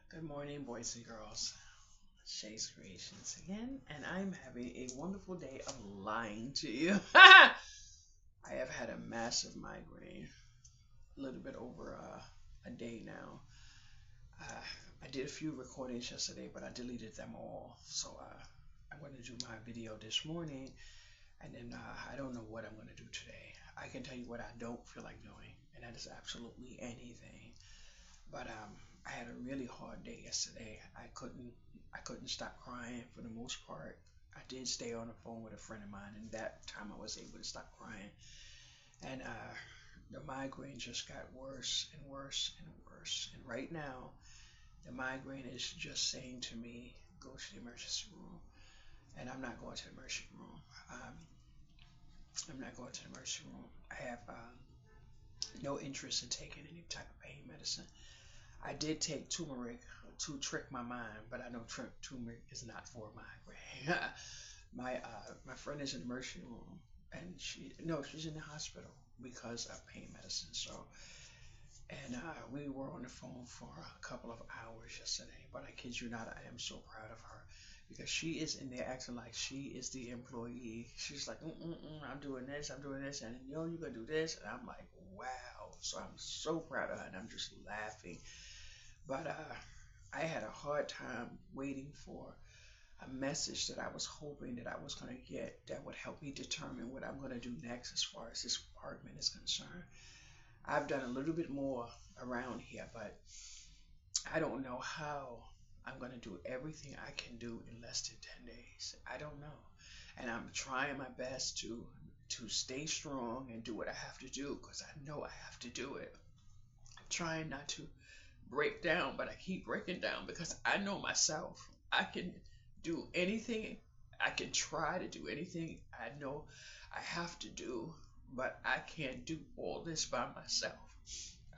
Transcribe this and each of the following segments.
Good morning, boys and girls. Shay's Creations again, and I'm having a wonderful day of lying to you. I have had a massive migraine, a little bit over a day now. Uh, I did a few recordings yesterday, but I deleted them all. So I'm going to do my video this morning, and then I don't know what I'm going to do today. I can tell you what I don't feel like doing, and that is absolutely anything. But I had a really hard day yesterday. I couldn't stop crying for the most part. I did stay on the phone with a friend of mine, and that time I was able to stop crying. And the migraine just got worse and worse and worse. And right now, the migraine is just saying to me, "Go to the emergency room." And I'm not going to the emergency room. Um, I'm not going to the emergency room. I have no interest in taking any type of pain medicine. I did take turmeric to trick my mind, but I know turmeric is not for migraine. My friend is in the emergency room, and she's in the hospital because of pain medicine. So, and we were on the phone for a couple of hours yesterday. But I kid you not, I am so proud of her because she is in there acting like she is the employee. She's like, I'm doing this, and you gonna do this, and I'm like, wow. So I'm so proud of her, and I'm just laughing. But I had a hard time waiting for a message that I was hoping that I was going to get that would help me determine what I'm going to do next as far as this apartment is concerned. I've done a little bit more around here, but I don't know how I'm going to do everything I can do in less than 10 days. I don't know. And I'm trying my best to stay strong and do what I have to do because I know I have to do it. I'm trying not to break down, but I keep breaking down because I know myself. I can do anything. I can try to do anything I know I have to do, but I can't do all this by myself.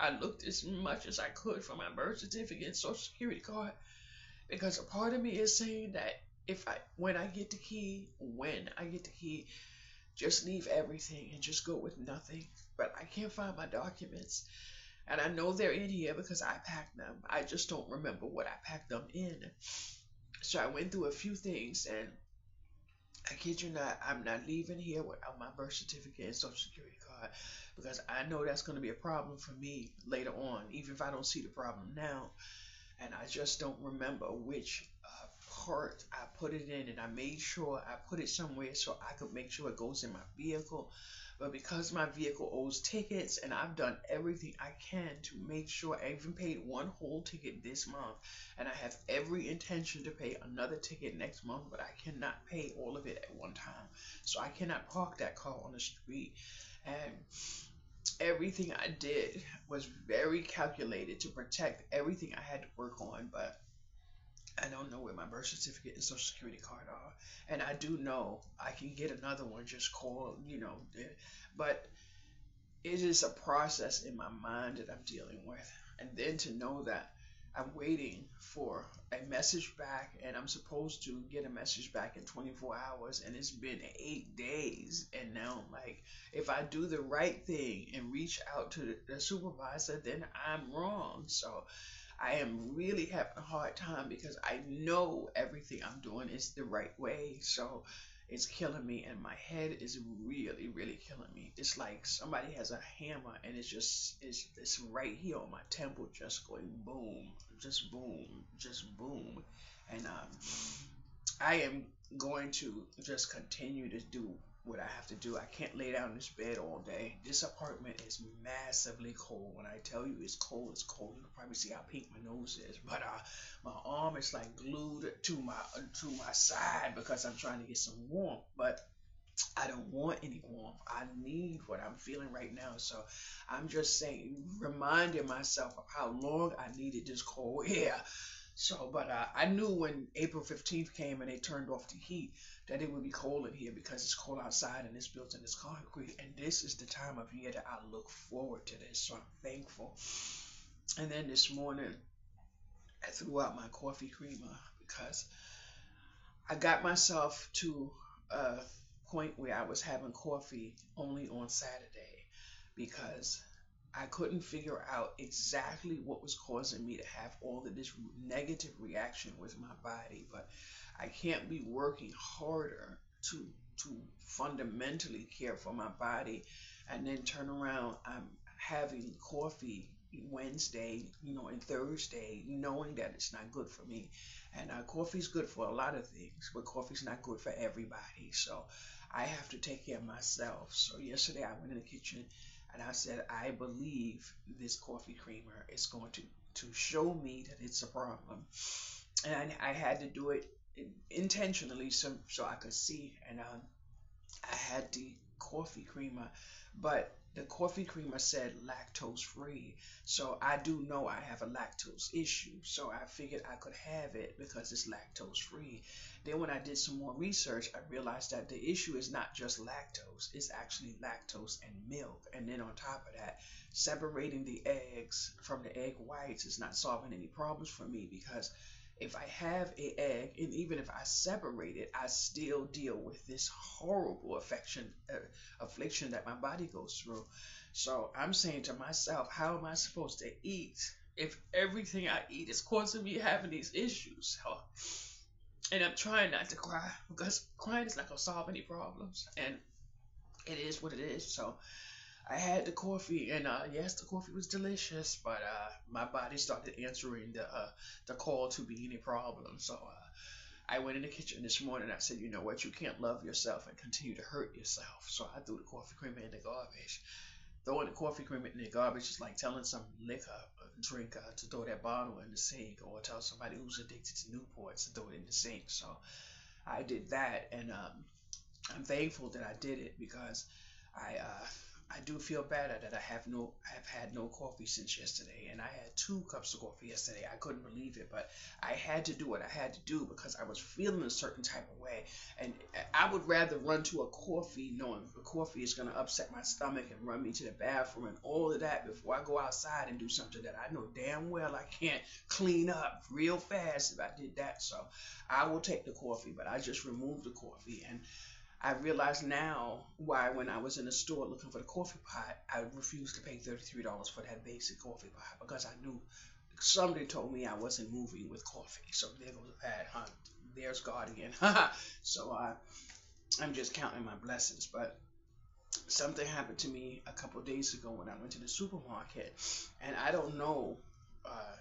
I looked as much as I could for my birth certificate and social security card because a part of me is saying that when I get the key, just leave everything and just go with nothing. But I can't find my documents. And I know they're in here because I packed them. I just don't remember what I packed them in. So I went through a few things, and I kid you not, I'm not leaving here without my birth certificate and social security card because I know that's going to be a problem for me later on, even if I don't see the problem now. And I just don't remember which part I put it in, and I made sure I put it somewhere so I could make sure it goes in my vehicle. But because my vehicle owes tickets, and I've done everything I can to make sure, I even paid one whole ticket this month, and I have every intention to pay another ticket next month, but I cannot pay all of it at one time. So I cannot park that car on the street. And everything I did was very calculated to protect everything I had to work on, but I don't know where my birth certificate and social security card are. And I do know I can get another one, just call. But it is a process in my mind that I'm dealing with. And then to know that I'm waiting for a message back, and I'm supposed to get a message back in 24 hours, and it's been 8 days. And now I'm like, if I do the right thing and reach out to the supervisor, then I'm wrong. So I am really having a hard time because I know everything I'm doing is the right way. So it's killing me, and my head is really, really killing me. It's like somebody has a hammer, and it's right here on my temple, just going boom, just boom, just boom. And I am going to just continue to do what I have to do. I can't lay down in this bed all day. This apartment is massively cold. When I tell you it's cold, it's cold. You can probably see how pink my nose is. But my arm is like glued to my side because I'm trying to get some warmth. But I don't want any warmth. I need what I'm feeling right now. So I'm just saying, reminding myself of how long I needed this cold air. So, but I knew when April 15th came and they turned off the heat that it would be cold in here because it's cold outside and this building is concrete. And this is the time of year that I look forward to this. So I'm thankful. And then this morning, I threw out my coffee creamer because I got myself to a point where I was having coffee only on Saturday because I couldn't figure out exactly what was causing me to have all of this negative reaction with my body, but I can't be working harder to to fundamentally care for my body and then turn around. I'm having coffee Wednesday, and Thursday, knowing that it's not good for me. And coffee's good for a lot of things, but coffee's not good for everybody. So I have to take care of myself. So yesterday I went in the kitchen and I said, I believe this coffee creamer is going to show me that it's a problem. And I had to do it intentionally so I could see. And I had the coffee creamer, but the coffee creamer said lactose free. So I do know I have a lactose issue. So I figured I could have it because it's lactose free. Then when I did some more research, I realized that the issue is not just lactose, it's actually lactose and milk. And then on top of that, separating the eggs from the egg whites is not solving any problems for me because if I have a egg, and even if I separate it, I still deal with this horrible affliction that my body goes through. So I'm saying to myself, how am I supposed to eat if everything I eat is causing me having these issues? And I'm trying not to cry because crying is not gonna solve any problems, and it is what it is. So I had the coffee, and yes, the coffee was delicious, but my body started answering the call to be any problem. So I went in the kitchen this morning. I said, you know what, you can't love yourself and continue to hurt yourself. So I threw the coffee creamer in the garbage. Throwing the coffee creamer in the garbage is like telling some liquor drinker to throw that bottle in the sink, or tell somebody who's addicted to Newports to throw it in the sink. So I did that, and I'm thankful that I did it because I do feel better that I have had no coffee since yesterday, and I had 2 cups of coffee yesterday. I couldn't believe it, but I had to do what I had to do because I was feeling a certain type of way, and I would rather run to a coffee knowing the coffee is going to upset my stomach and run me to the bathroom and all of that before I go outside and do something that I know damn well I can't clean up real fast if I did that. So I will take the coffee, but I just removed the coffee. And I realize now why when I was in the store looking for the coffee pot, I refused to pay $33 for that basic coffee pot because I knew somebody told me I wasn't moving with coffee. So there goes a pad, huh? There's God again. So I'm just counting my blessings. But something happened to me a couple days ago when I went to the supermarket, and I don't know, uh,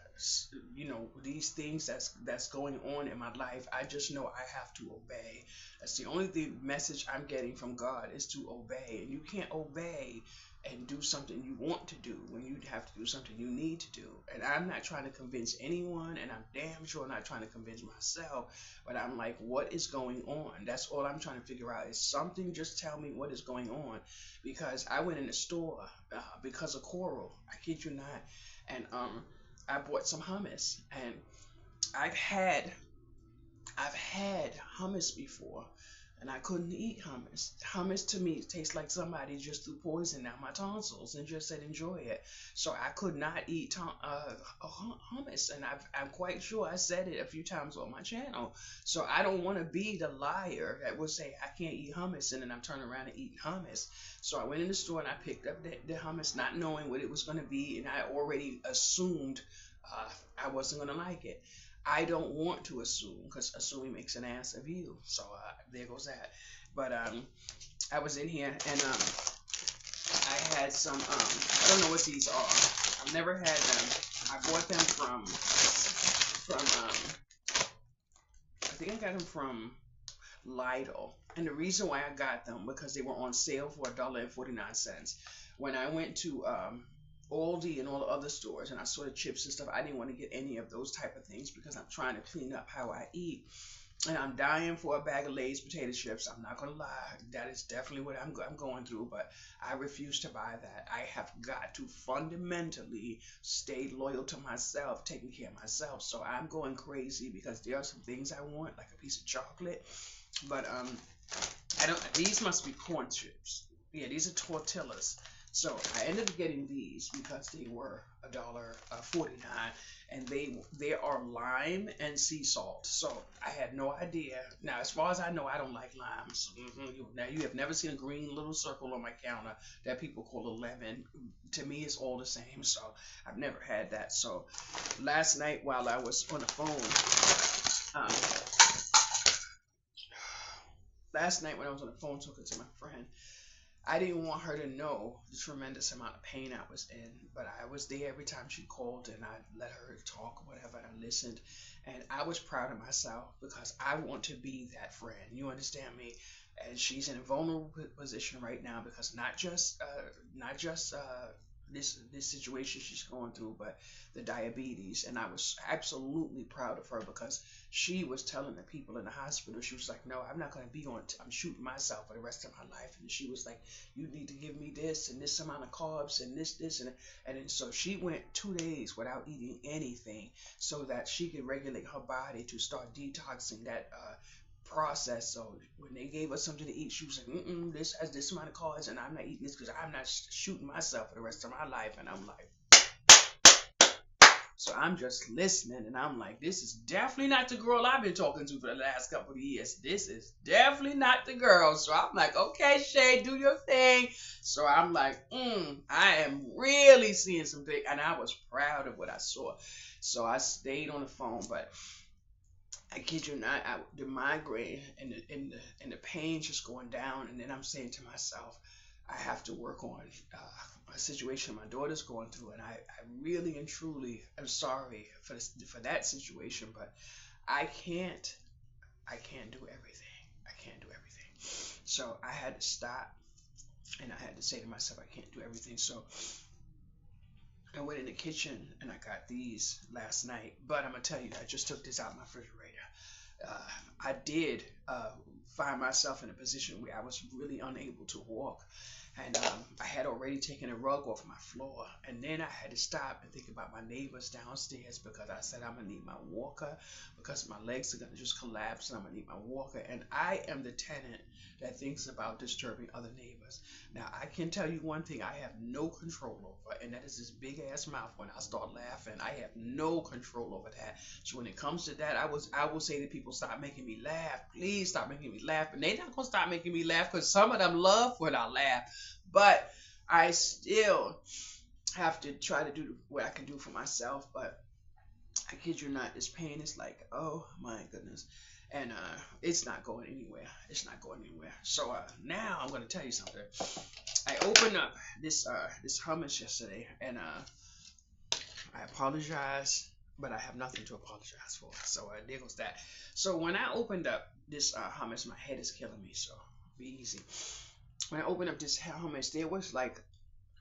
these things that's going on in my life. I just know I have to obey. That's the only thing message I'm getting from God is to obey, and you can't obey and do something you want to do when you have to do something you need to do. And I'm not trying to convince anyone, and I'm damn sure not trying to convince myself, but I'm like, what is going on? That's all I'm trying to figure out is something. Just tell me what is going on, because I went in the store because of Coral. I kid you not, and I bought some hummus, and I've had I've had hummus before, and I couldn't eat hummus. Hummus to me tastes like somebody just threw poison down my tonsils and just said enjoy it. So I could not eat hummus, and I'm quite sure I said it a few times on my channel. So I don't want to be the liar that will say I can't eat hummus, and then I'm turning around and eating hummus. So I went in the store and I picked up the hummus, not knowing what it was going to be, and I already assumed I wasn't going to like it. I don't want to assume because assuming makes an ass of you. So there goes that. But I was in here and I had some. I don't know what these are. I've never had them. I bought them from. I think I got them from Lidl. And the reason why I got them because they were on sale for $1.49. When I went to Aldi and all the other stores and I saw the chips and stuff, I didn't want to get any of those type of things because I'm trying to clean up how I eat. And I'm dying for a bag of Lay's potato chips. I'm not gonna lie, that is definitely what I'm going through. But I refuse to buy that. I have got to fundamentally stay loyal to myself, taking care of myself. So I'm going crazy because there are some things I want, like a piece of chocolate. But I don't. These must be corn chips. Yeah, these are tortillas. So I ended up getting these because they were $1.49, and they are lime and sea salt. So I had no idea. Now, as far as I know, I don't like limes. Now you have never seen a green little circle on my counter that people call a lemon. To me, it's all the same. So I've never had that. So last night while I was on the phone, last night when I was on the phone talking to my friend, I didn't want her to know the tremendous amount of pain I was in, but I was there every time she called and I let her talk, whatever, and I listened. And I was proud of myself because I want to be that friend. You understand me? And she's in a vulnerable position right now because not just this situation she's going through, but the diabetes. And I was absolutely proud of her because she was telling the people in the hospital, she was like, no, I'm not going to be on, I'm shooting myself for the rest of my life. And she was like, you need to give me this and this amount of carbs and this and then so she went 2 days without eating anything so that she could regulate her body to start detoxing that process. So when they gave us something to eat, she was like, this has this amount of carbs and I'm not eating this because I'm not shooting myself for the rest of my life. And I'm like, so I'm just listening and I'm like, this is definitely not the girl I've been talking to for the last couple of years. This is definitely not the girl. So I'm like, okay, Shay, do your thing. So I'm like, I am really seeing something. And I was proud of what I saw. So I stayed on the phone, but I kid you not, the migraine and the pain just going down. And then I'm saying to myself, I have to work on a situation my daughter's going through, and I really and truly am sorry for that situation, but I can't do everything. I can't do everything. So I had to stop, and I had to say to myself, I can't do everything. So I went in the kitchen and I got these last night. But I'm gonna tell you, I just took this out of my refrigerator. I did find myself in a position where I was really unable to walk. And I had already taken a rug off my floor. And then I had to stop and think about my neighbors downstairs because I said I'm going to need my walker because my legs are going to just collapse and I'm going to need my walker. And I am the tenant that thinks about disturbing other neighbors. Now, I can tell you one thing I have no control over, and that is this big ass mouth. When I start laughing, I have no control over that. So when it comes to that, I will say to people, stop making me laugh. Please stop making me laugh. And they're not going to stop making me laugh because some of them love when I laugh. But I still have to try to do what I can do for myself. But I kid you not, this pain is like, oh my goodness. And it's not going anywhere. It's not going anywhere. So now I'm going to tell you something. I opened up this hummus yesterday, and I apologize, but I have nothing to apologize for. So there goes that. So when I opened up this hummus, my head is killing me. So be easy. When I opened up this hummus, there was like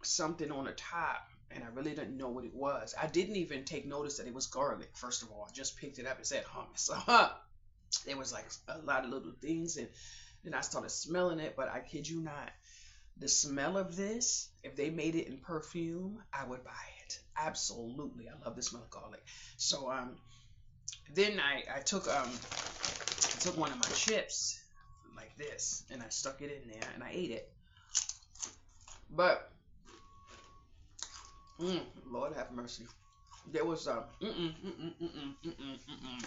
something on the top, and I really didn't know what it was. I didn't even take notice that it was garlic. First of all, I just picked it up and said hummus. There was like a lot of little things, and then I started smelling it. But I kid you not, the smell of this, if they made it in perfume, I would buy it. Absolutely, I love the smell of garlic. So then I took one of my chips like this, and I stuck it in there, and I ate it. But Lord have mercy. There was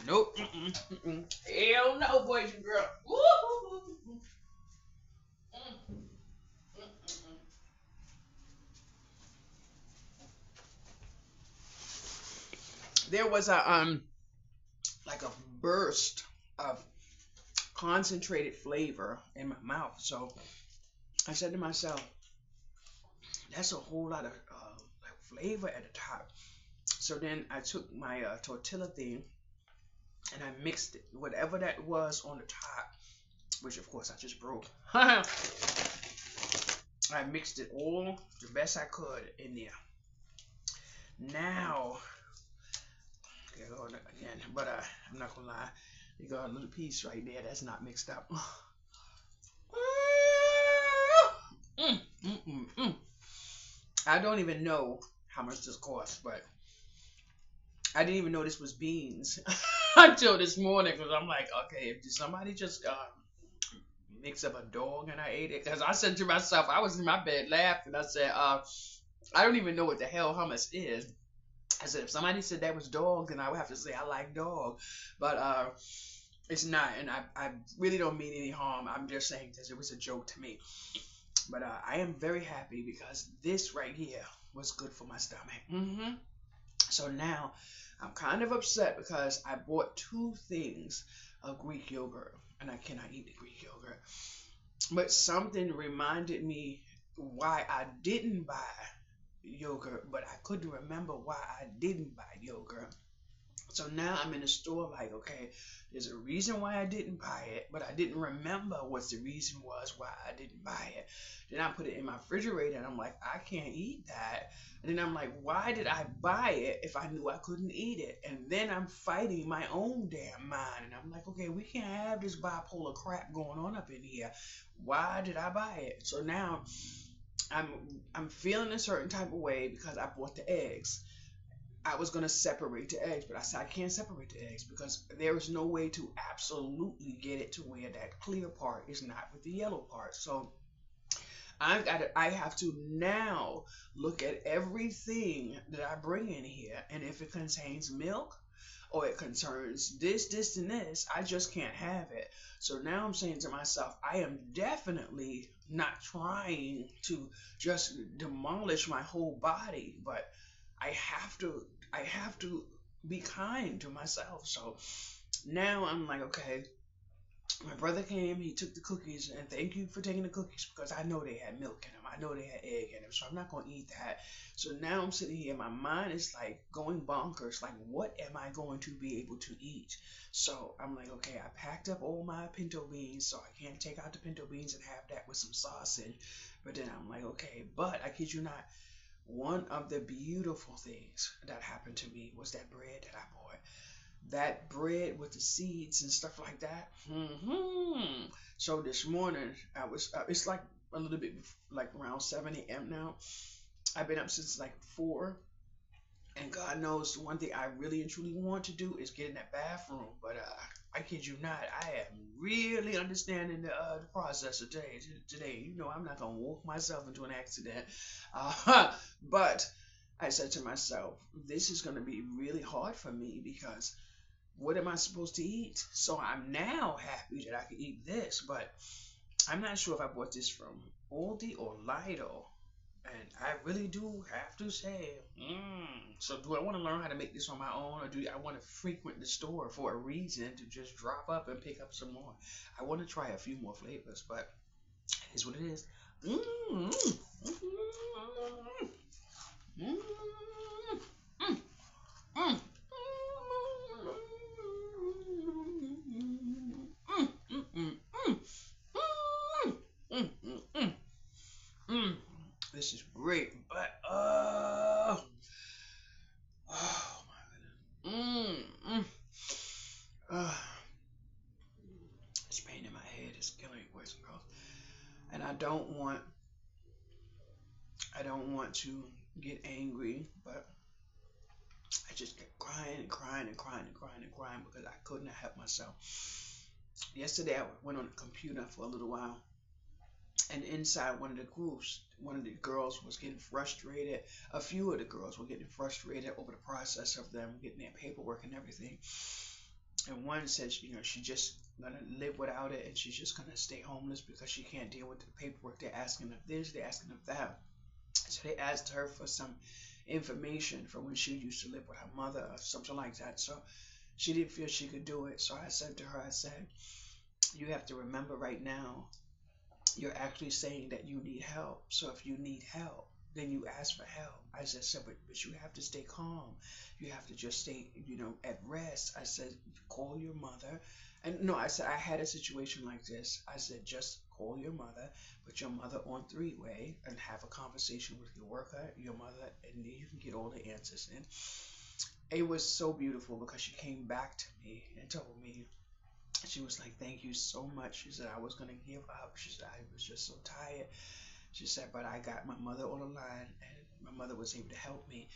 nope, hell no, boys and girls. There was a like a burst of concentrated flavor in my mouth. So I said to myself, that's a whole lot of like flavor at the top. So then I took my tortilla thing and I mixed it, whatever that was on the top, which of course I just broke. I mixed it all the best I could in there. Now, okay, again, but I'm not gonna lie, you got a little piece right there that's not mixed up. I don't even know how much this cost, but I didn't even know this was beans until this morning because I'm like, okay, did somebody just mix up a dog and I ate it? Because I said to myself, I was in my bed laughing. I said, I don't even know what the hell hummus is. I said if somebody said that was dog, then I would have to say I like dog, but it's not, and I really don't mean any harm. I'm just saying because it was a joke to me. But I am very happy because this right here was good for my stomach. So now I'm kind of upset because I bought two things of Greek yogurt and I cannot eat the Greek yogurt. But something reminded me why I didn't buy yogurt, but I couldn't remember why I didn't buy yogurt. So now I'm in the store like, okay, there's a reason why I didn't buy it, but I didn't remember what the reason was why I didn't buy it. Then I put it in my refrigerator and I'm like, I can't eat that. And then I'm like, why did I buy it if I knew I couldn't eat it? And then I'm fighting my own damn mind. And I'm like, okay, we can't have this bipolar crap going on up in here. Why did I buy it? So now I'm I'm feeling a certain type of way because I bought the eggs. I was gonna separate the eggs, but I said I can't separate the eggs because there is no way to absolutely get it to where that clear part is not with the yellow part. So I have to now look at everything that I bring in here, and if it contains milk or it concerns this, and this, I just can't have it. So now I'm saying to myself, I am definitely not trying to just demolish my whole body, but I have to I have to be kind to myself. So now I'm like, okay, my brother came, he took the cookies, and thank you for taking the cookies because I know they had milk in them. I know they had egg in them, so I'm not going to eat that. So now I'm sitting here, my mind is like going bonkers. Like, what am I going to be able to eat? So I'm like, okay, I packed up all my pinto beans, so I can't take out the pinto beans and have that with some sausage. But then I'm like, okay, but I kid you not, one of the beautiful things that happened to me was that bread that I bought, that bread with the seeds and stuff like that. So this morning I was it's like a little bit like around 7 a.m. now. I've been up since like 4, and God knows the one thing I really and truly want to do is get in that bathroom. But I kid you not, I am really understanding the process of today. Today, you know, I'm not gonna walk myself into an accident. But I said to myself, this is gonna be really hard for me because what am I supposed to eat? So I'm now happy that I can eat this, but I'm not sure if I bought this from Aldi or Lido. And I really do have to say, so do I want to learn how to make this on my own, or do I want to frequent the store for a reason to just drop up and pick up some more? I want to try a few more flavors, but it is what it is. Mm, mm, mm, mm, mm, mm. This is great, but oh my goodness. Uh, this pain in my head is killing me, boys and girls. And I don't want to get angry, but I just kept crying and crying and crying and crying and crying because I couldn't help myself. Yesterday I went on the computer for a little while, and inside one of the groups, one of the girls was getting frustrated. A few of the girls were getting frustrated over the process of them getting their paperwork and everything. And one said, you know, she just gonna live without it, and she's just gonna stay homeless because she can't deal with the paperwork. They're asking of this, they're asking of that. So they asked her for some information from when she used to live with her mother or something like that. So she didn't feel she could do it. So I said to her, I said, you have to remember right now, you're actually saying that you need help. So if you need help, then you ask for help. I just said, but you have to stay calm. You have to just stay, you know, at rest. I said, call your mother. And no, I said, I had a situation like this. I said, just call your mother, put your mother on three-way and have a conversation with your worker, your mother, and then you can get all the answers. And it was so beautiful because she came back to me and told me, she was like, thank you so much. She said, I was going to give up. She said, I was just so tired. She said, but I got my mother on the line, and my mother was able to help me.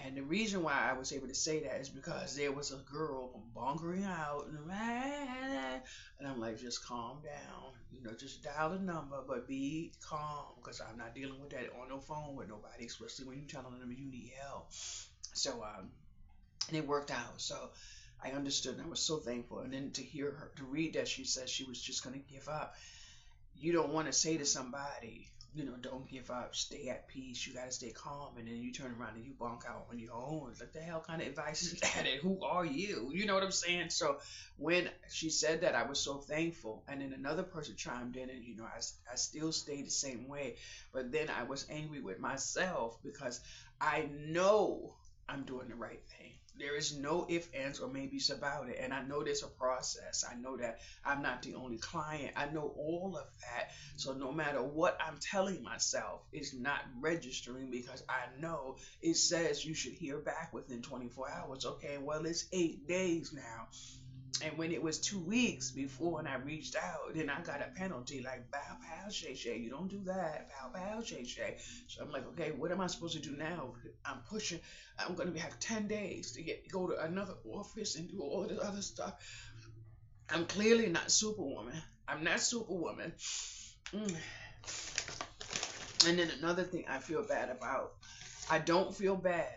And the reason why I was able to say that is because there was a girl bongering out, and I'm like, just calm down. You know, just dial the number, but be calm, because I'm not dealing with that on no phone with nobody, especially when you're telling them you need help. So and it worked out. So I understood, and I was so thankful. And then to hear her to read that she said she was just gonna give up. You don't want to say to somebody, don't give up, stay at peace, you got to stay calm, and then you turn around and you bonk out on your own. Like, the hell kind of advice is that, and who are you? You know what I'm saying? So when she said that, I was so thankful. And then another person chimed in, and I still stayed the same way, but then I was angry with myself because I know I'm doing the right thing. There is no if, ands, or maybes about it. And I know there's a process. I know that I'm not the only client. I know all of that. So no matter what I'm telling myself, it's not registering, because I know it says you should hear back within 24 hours. Okay, well, it's 8 days now. And when it was 2 weeks before and I reached out, then I got a penalty like, bow, pow, shay, shay. You don't do that. Bow, pow, shay, shay. So I'm like, okay, what am I supposed to do now? I'm pushing. I'm going to have 10 days to go to another office and do all this other stuff. I'm clearly not Superwoman. I'm not Superwoman. Mm. And then another thing I feel bad about, I don't feel bad.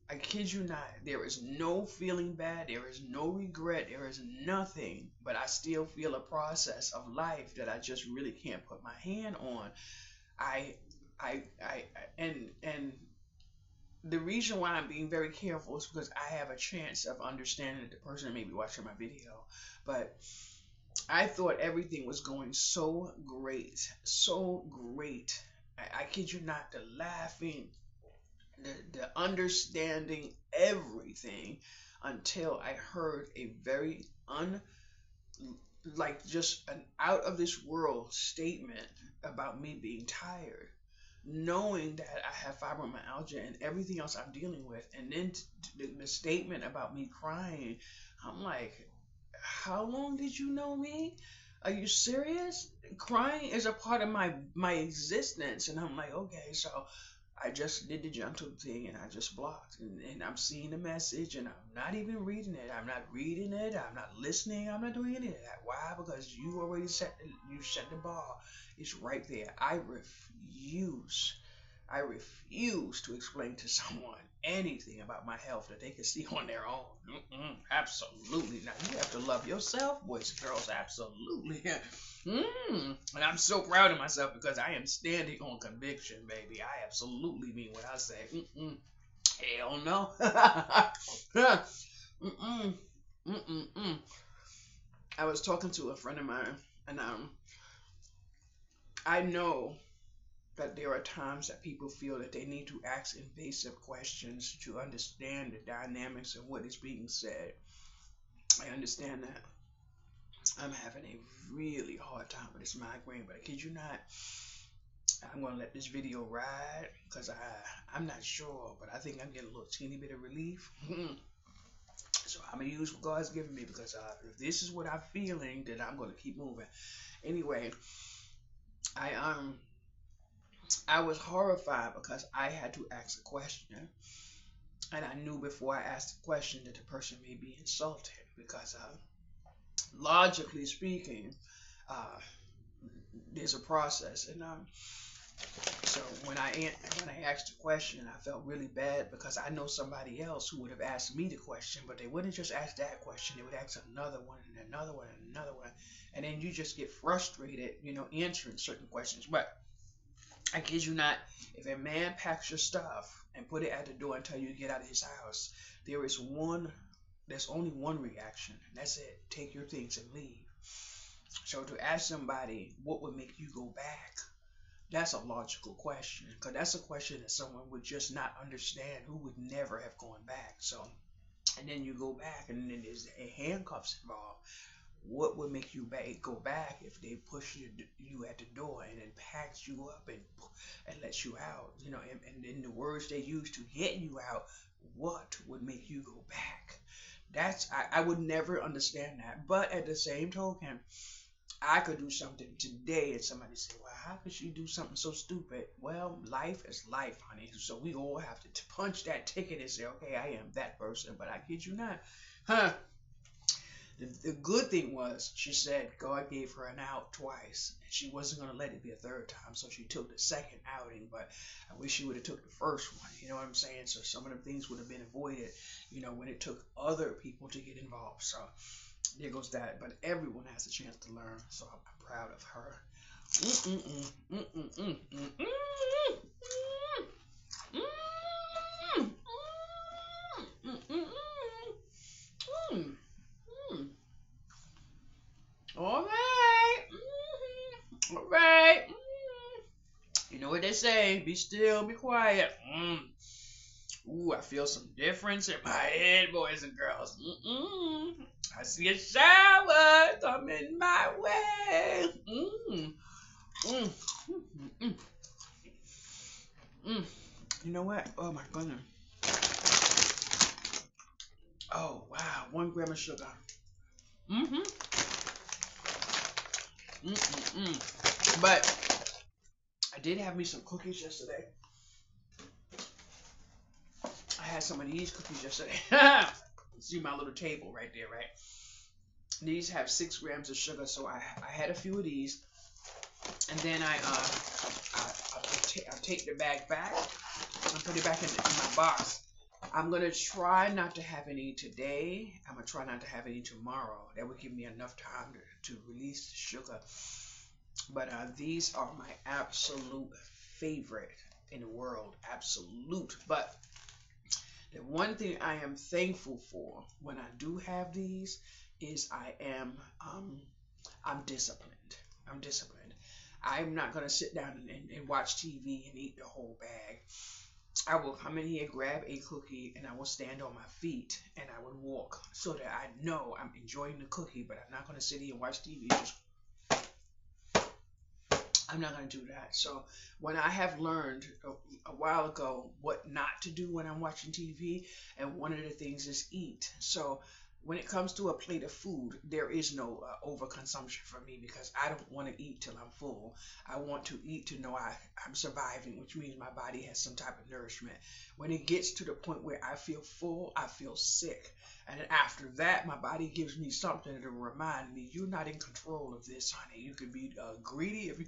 I kid you not. There is no feeling bad. There is no regret. There is nothing. But I still feel a process of life that I just really can't put my hand on. I, and the reason why I'm being very careful is because I have a chance of understanding that the person may be watching my video. But I thought everything was going so great, so great. I kid you not. The laughing, the understanding, everything, until I heard a very like just an out of this world statement about me being tired, knowing that I have fibromyalgia and everything else I'm dealing with, and then the statement about me crying. I'm like, how long did you know me? Are you serious? Crying is a part of my existence. And I'm like, okay, so I just did the gentle thing and I just blocked. And I'm seeing the message and I'm not even reading it. I'm not reading it. I'm not listening. I'm not doing any of that. Why? Because you already set the bar. It's right there. I refuse to explain to someone anything about my health that they can see on their own. Absolutely not. You have to love yourself, boys and girls. Absolutely. And I'm so proud of myself because I am standing on conviction, baby. I absolutely mean what I say. Hell no. Mm-mm. Mm-mm. I was talking to a friend of mine, and I know that there are times that people feel that they need to ask invasive questions to understand the dynamics of what is being said. I understand that. I'm having a really hard time with this migraine, but I kid you not, I'm gonna let this video ride because I'm not sure, but I think I'm getting a little teeny bit of relief. So I'm gonna use what God's given me because if this is what I'm feeling, then I'm gonna keep moving. Anyway, I was horrified because I had to ask a question, and I knew before I asked the question that the person may be insulted because, logically speaking, uh, there's a process, and so when I asked the question, I felt really bad because I know somebody else who would have asked me the question, but they wouldn't just ask that question; they would ask another one and another one and another one, and then you just get frustrated, answering certain questions. But I kid you not, if a man packs your stuff and put it at the door until you get out of his house, there's only one reaction, and that's it. Take your things and leave. So to ask somebody what would make you go back, that's a logical question, because that's a question that someone would just not understand, who would never have gone back. So, and then you go back, and then there's handcuffs involved. What would make you go back if they push you at the door and then packs you up and lets you out? And then the words they use to get you out, what would make you go back? I would never understand that. But at the same token, I could do something today and somebody say, well, how could she do something so stupid? Well, life is life, honey. So we all have to punch that ticket and say, okay, I am that person. But I kid you not. The good thing was she said God gave her an out twice, and she wasn't gonna let it be a third time, so she took the second outing. But I wish she would have took the first one. You know what I'm saying? So some of them things would have been avoided. You know, when it took other people to get involved. So there goes that. But everyone has a chance to learn, so I'm proud of her. Mm-mm-mm. Mm-mm-mm. Mm-mm. Mm-mm. Mm-mm. Mm-mm. Mm. All right. All right. You know what they say? Be still, be quiet. Ooh, I feel some difference in my head, boys and girls. I see a shower coming my way. Mm. Mm. Mm. You know what? Oh my goodness. Oh wow, 1 gram of sugar. Mm-hmm. Mm-mm-mm. But I did have me some cookies yesterday. I had some of these cookies yesterday. See my little table right there, right? These have 6 grams of sugar, so I had a few of these, and then I take the bag back and put it back in my box. I'm gonna try not to have any today. I'm gonna try not to have any tomorrow. That would give me enough time to release the sugar. But these are my absolute favorite in the world. Absolute. But the one thing I am thankful for when I do have these is I'm disciplined. I'm disciplined. I'm not gonna sit down and watch TV and eat the whole bag. I will come in here, grab a cookie, and I will stand on my feet and I would walk so that I know I'm enjoying the cookie, but I'm not gonna sit here and watch TV. I'm not going to do that. So when I have learned a while ago what not to do when I'm watching TV, and one of the things is eat. So when it comes to a plate of food, there is no overconsumption for me because I don't want to eat till I'm full. I want to eat to know I'm surviving, which means my body has some type of nourishment. When it gets to the point where I feel full, I feel sick. And then after that, my body gives me something to remind me, you're not in control of this, honey. You can be greedy if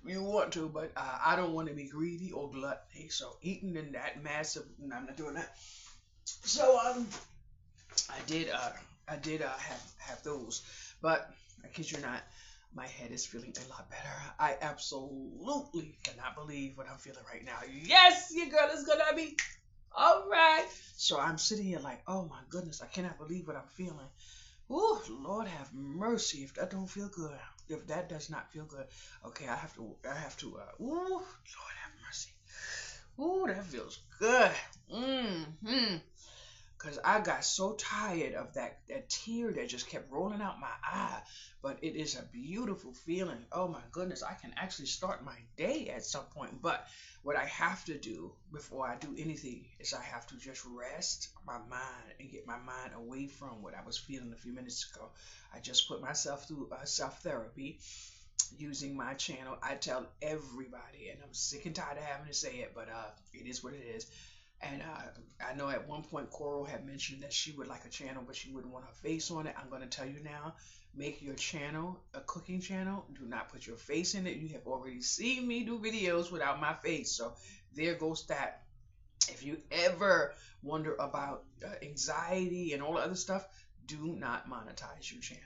you want to, but I don't want to be greedy or gluttony. So eating in that massive, no, I'm not doing that. So I did have those, but I kid you not, my head is feeling a lot better. I absolutely cannot believe what I'm feeling right now. Yes, your girl is gonna be all right. So I'm sitting here like, oh my goodness, I cannot believe what I'm feeling. Ooh, Lord have mercy if that don't feel good. If that does not feel good, okay, I have to, ooh, Lord have mercy. Ooh, that feels good. Mm-hmm. Cause I got so tired of that tear that just kept rolling out my eye. But it is a beautiful feeling. Oh my goodness, I can actually start my day at some point. But what I have to do before I do anything is I have to just rest my mind and get my mind away from what I was feeling a few minutes ago. I just put myself through self therapy using my channel. I tell everybody, and I'm sick and tired of having to say it, but it is what it is. And I know at one point Coral had mentioned that she would like a channel, but she wouldn't want her face on it. I'm going to tell you now, make your channel a cooking channel. Do not put your face in it. You have already seen me do videos without my face. So there goes that. If you ever wonder about anxiety and all the other stuff, do not monetize your channel.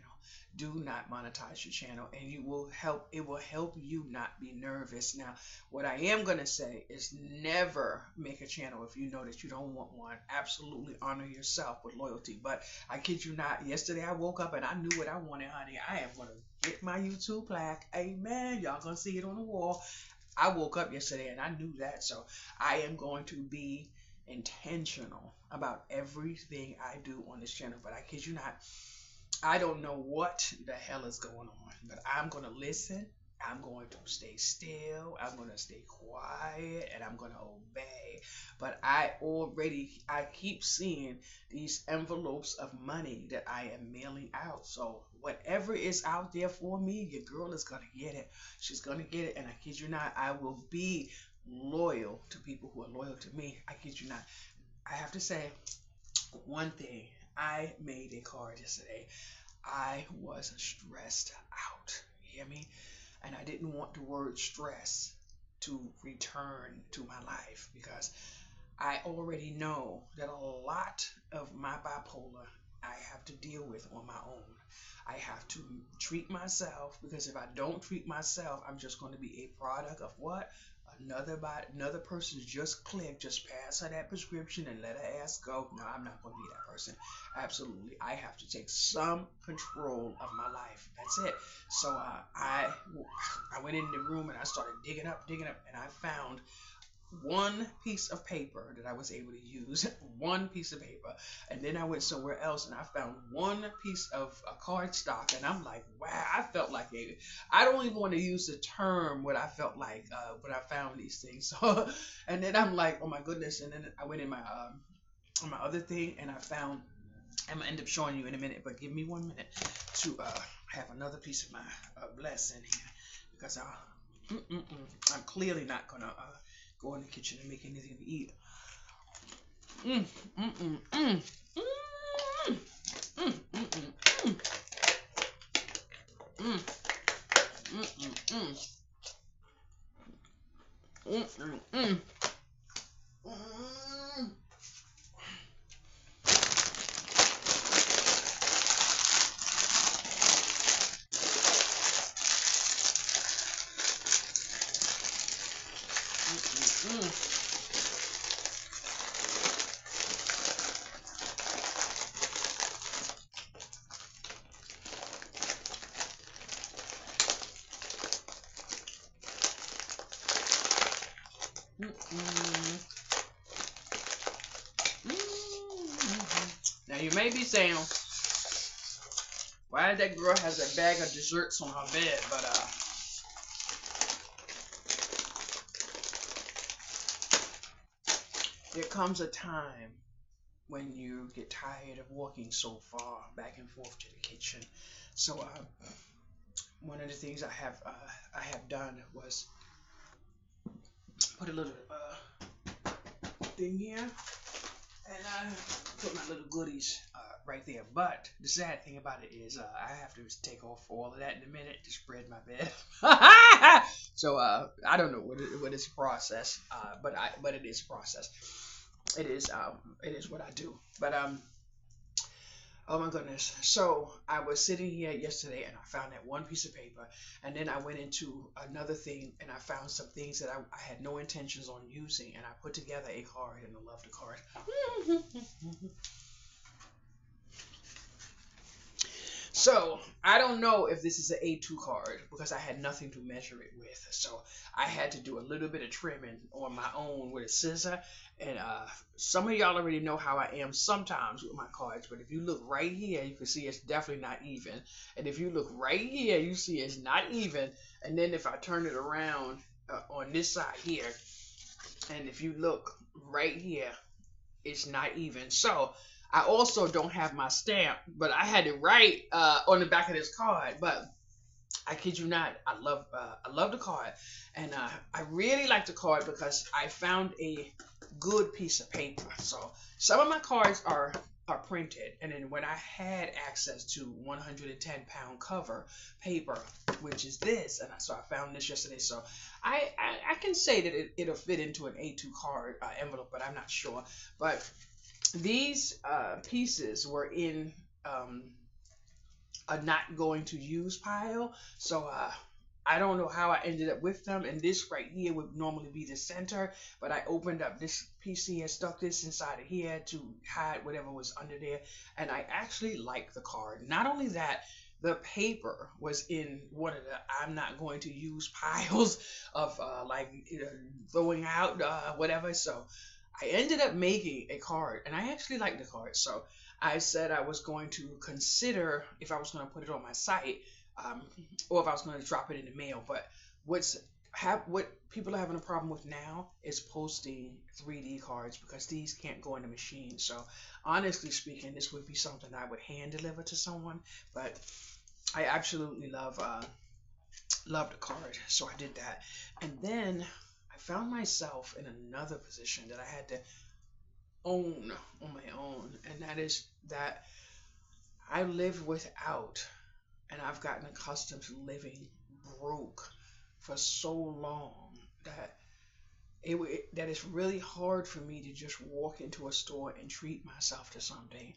Do not monetize your channel, and it will help you not be nervous. Now, what I am going to say is never make a channel if you know that you don't want one. Absolutely honor yourself with loyalty. But I kid you not, yesterday I woke up and I knew what I wanted, honey. I am going to get my YouTube plaque. Amen. Y'all going to see it on the wall. I woke up yesterday and I knew that. So I am going to be intentional about everything I do on this channel. But I kid you not, I don't know what the hell is going on, but I'm going to listen. I'm going to stay still. I'm going to stay quiet and I'm going to obey. But I keep seeing these envelopes of money that I am mailing out. So whatever is out there for me, your girl is going to get it. She's going to get it. And I kid you not, I will be loyal to people who are loyal to me. I kid you not. I have to say one thing. I made a card yesterday. I was stressed out. You hear me? And I didn't want the word stress to return to my life because I already know that a lot of my bipolar I have to deal with on my own. I have to treat myself because if I don't treat myself, I'm just going to be a product of what? Another person's just click, just pass her that prescription and let her ass go. No, I'm not going to be that person. Absolutely, I have to take some control of my life. That's it. So I went in the room and I started digging up, and I found one piece of paper that I was able to use, one piece of paper, and then I went somewhere else and I found one piece of a card stock, and I'm like, wow, I felt like I don't even want to use the term what I felt like when I found these things. So, and then I'm like, oh my goodness, and then I went in my on my other thing and I found. I'm gonna end up showing you in a minute, but give me 1 minute to have another piece of my blessing here because I'm clearly not gonna go in the kitchen and make anything to eat. Mm, mm, mm, mm, mm, mm, mm, mm, mm, mm, mm, mm, mm, mm. Now you may be saying, why that girl has a bag of desserts on her bed? But there comes a time when you get tired of walking so far back and forth to the kitchen. So one of the things I have done was put a little thing here, and I put my little goodies right there. But the sad thing about it is I have to take off all of that in a minute to spread my bed. So I don't know what is process, but it is process. It is what I do. But oh my goodness. So I was sitting here yesterday and I found that one piece of paper. And then I went into another thing and I found some things that I had no intentions on using. And I put together a card and I love the card. So I don't know if this is an A2 card because I had nothing to measure it with. So I had to do a little bit of trimming on my own with a scissor. And some of y'all already know how I am sometimes with my cards. But if you look right here, you can see it's definitely not even. And if you look right here, you see it's not even. And then if I turn it around on this side here, and if you look right here, it's not even. So I also don't have my stamp, but I had it right on the back of this card. But I kid you not, I love the card, and I really like the card because I found a good piece of paper. So some of my cards are printed, and then when I had access to 110-pound cover paper, which is this, and so I found this yesterday. So I can say that it'll fit into an A2 card envelope, but I'm not sure. But these pieces were in a not going to use pile. So I don't know how I ended up with them. And this right here would normally be the center, but I opened up this piece here, stuck this inside of here to hide whatever was under there. And I actually like the card. Not only that, the paper was in one of the I'm not going to use piles of throwing out whatever. So I ended up making a card, and I actually like the card. So I said I was going to consider if I was going to put it on my site, or if I was going to drop it in the mail. But what people are having a problem with now is posting 3D cards because these can't go in the machine. So honestly speaking, this would be something I would hand deliver to someone. But I absolutely love the card, so I did that, and then I found myself in another position that I had to own on my own, and that is that I lived without, and I've gotten accustomed to living broke for so long that that it's really hard for me to just walk into a store and treat myself to something.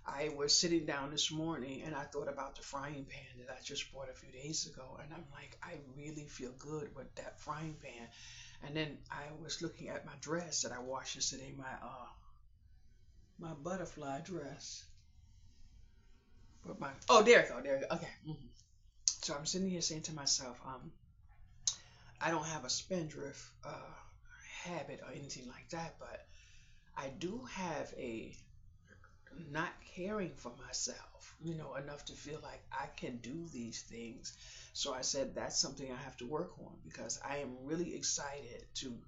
I was sitting down this morning and I thought about the frying pan that I just bought a few days ago, and I'm like, I really feel good with that frying pan. And then I was looking at my dress that I washed yesterday, my butterfly dress. But my oh, there you go, there you go. Okay. So I'm sitting here saying to myself, I don't have a spendthrift habit or anything like that, but I do have a not caring for myself, enough to feel like I can do these things. So I said that's something I have to work on because I am really excited to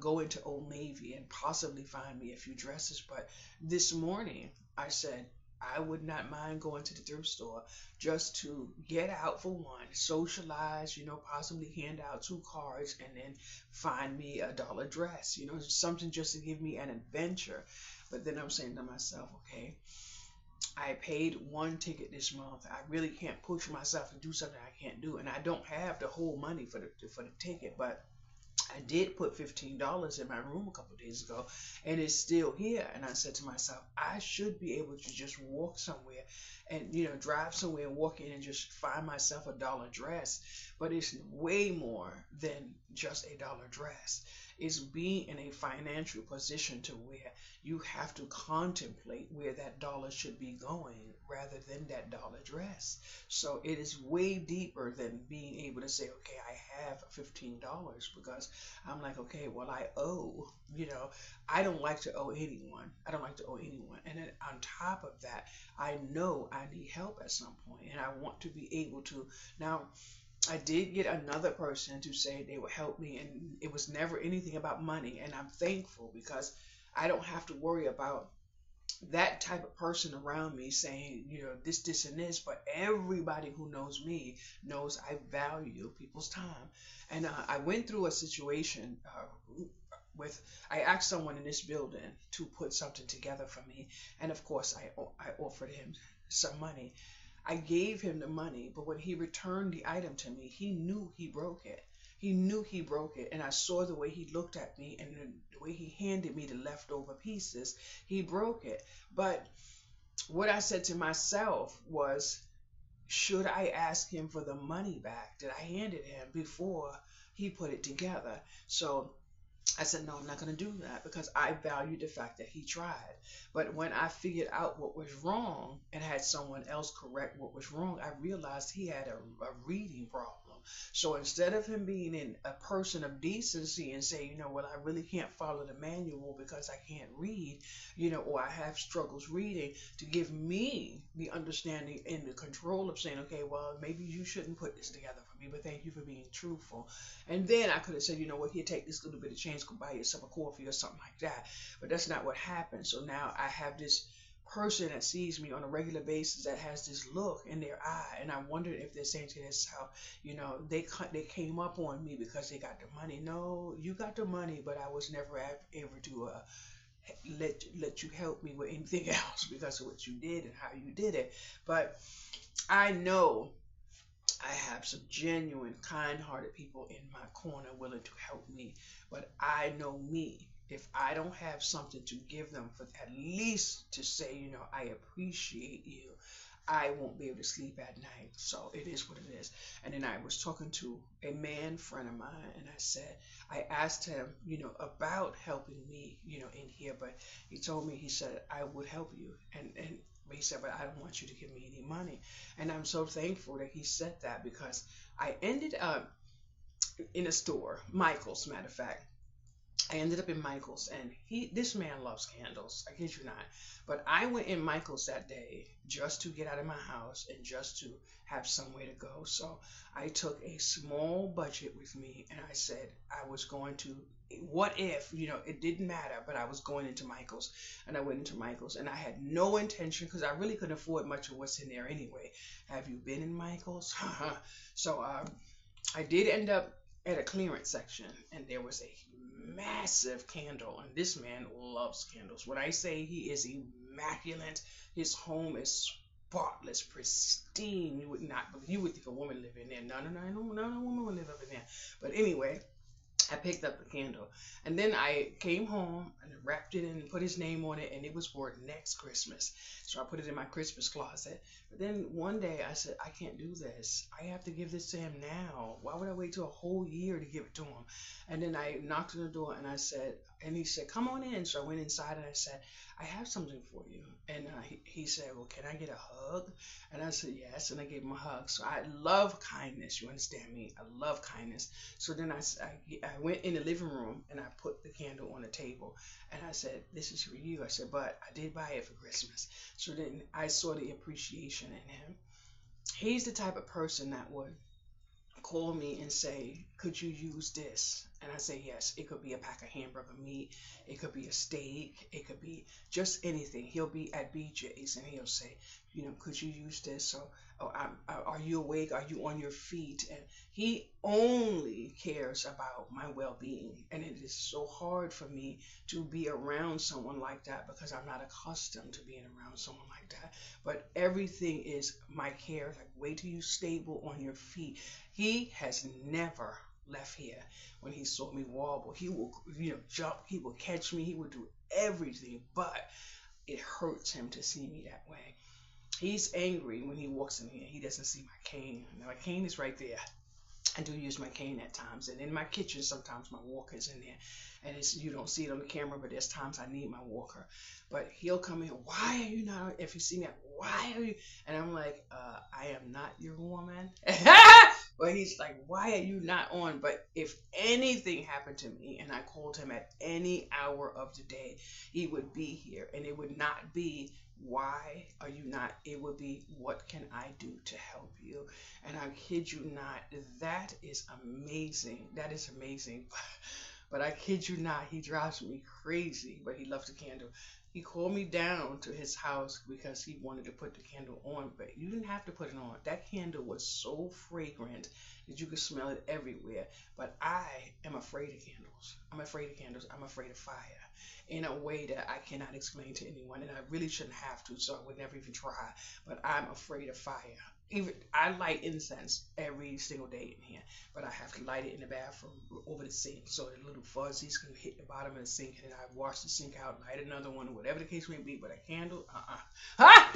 go into Old Navy and possibly find me a few dresses. But this morning I said I would not mind going to the thrift store just to get out for one, socialize, possibly hand out two cards and then find me a dollar dress, something just to give me an adventure. But then I'm saying to myself, okay, I paid one ticket this month. I really can't push myself to do something I can't do, and I don't have the whole money for the ticket. But I did put $15 in my room a couple of days ago, and it's still here. And I said to myself, I should be able to just walk somewhere and drive somewhere and walk in and just find myself a dollar dress. But it's way more than just a dollar dress. It's being in a financial position to where you have to contemplate where that dollar should be going rather than that dollar dress. So it is way deeper than being able to say, okay, I have $15 because I'm like, okay, well, I owe, I don't like to owe anyone. I don't like to owe anyone. And then on top of that, I know I need help at some point and I want to be able to. Now, I did get another person to say they would help me, and it was never anything about money. And I'm thankful because I don't have to worry about that type of person around me saying, this, and this. But everybody who knows me knows I value people's time. And I went through a situation I asked someone in this building to put something together for me. And of course, I offered him some money. I gave him the money, but when he returned the item to me, he knew he broke it. He knew he broke it, and I saw the way he looked at me and the way he handed me the leftover pieces. He broke it. But what I said to myself was, should I ask him for the money back that I handed him before he put it together? So I said, no, I'm not going to do that because I value the fact that he tried. But when I figured out what was wrong and had someone else correct what was wrong, I realized he had a reading problem. So instead of him being a person of decency and say, well, I really can't follow the manual because I can't read, or I have struggles reading, to give me the understanding and the control of saying, okay, well, maybe you shouldn't put this together for me, but thank you for being truthful. And then I could have said, what, here, take this little bit of change, go buy yourself a coffee or something like that. But that's not what happened. So now I have this person that sees me on a regular basis that has this look in their eye, and I wondered if they're saying to themselves, they came up on me because they got the money. No, you got the money, but I was never able to let you help me with anything else because of what you did and how you did it. But I know I have some genuine, kind-hearted people in my corner willing to help me. But I know me. If I don't have something to give them for at least to say, I appreciate you, I won't be able to sleep at night. So it is what it is. And then I was talking to a man friend of mine, and I asked him, about helping me, in here. But he told me, he said, I would help you. And he said, but I don't want you to give me any money. And I'm so thankful that he said that because I ended up in a store, Michael's, matter of fact. I ended up in Michael's, and this man loves candles. I kid you not. But I went in Michael's that day just to get out of my house and just to have somewhere to go. So I took a small budget with me, and I said I was going to, what if, it didn't matter, but I was going into Michael's, and I went into Michael's, and I had no intention because I really couldn't afford much of what's in there anyway. Have you been in Michael's? So I did end up at a clearance section, and there was a massive candle, and this man loves candles. When I say he is immaculate, his home is spotless, pristine. You would think a woman lived in there. No, no, no, no, no, no woman would live up in there. But anyway, I picked up the candle, and then I came home and wrapped it and put his name on it, and it was for next Christmas. So I put it in my Christmas closet. But then one day I said, I can't do this. I have to give this to him now. Why would I wait till a whole year to give it to him? And then I knocked on the door and I said, and he said, come on in. So I went inside and I said, I have something for you. And he said, well, can I get a hug? And I said, yes. And I gave him a hug. So I love kindness. You understand me? I love kindness. So then I went in the living room and I put the candle on the table and I said, this is for you. I said, but I did buy it for Christmas. So then I saw the appreciation in him. He's the type of person that would call me and say, could you use this? And I say, yes. It could be a pack of hamburger meat. It could be a steak. It could be just anything. He'll be at BJ's and he'll say, could you use this? So, oh, are you awake? Are you on your feet? And he only cares about my well-being. And it is so hard for me to be around someone like that because I'm not accustomed to being around someone like that. But everything is my care. Like, wait till you stable on your feet. He has never left here when he saw me wobble. He will, jump. He will catch me. He will do everything, but it hurts him to see me that way. He's angry when he walks in here. He doesn't see my cane. Now, my cane is right there. I do use my cane at times, and in my kitchen sometimes my walker is in there, and you don't see it on the camera, but there's times I need my walker. But he'll come in, why are you not? If you see me, why are you? And I'm like, I am not your woman. But he's like, why are you not on? But if anything happened to me and I called him at any hour of the day, he would be here, and it would not be, why are you not? It would be, what can I do to help you? And I kid you not, that is amazing. That is amazing. But I kid you not, he drives me crazy, but he loves the candle. He called me down to his house because he wanted to put the candle on, but you didn't have to put it on. That candle was so fragrant that you could smell it everywhere. But I am afraid of candles. I'm afraid of candles. I'm afraid of fire in a way that I cannot explain to anyone, and I really shouldn't have to, so I would never even try. But I'm afraid of fire. Even I light incense every single day in here, but I have to light it in the bathroom over the sink so the little fuzzies can hit the bottom of the sink, and then I wash the sink out, light another one, whatever the case may be. But a candle, ha!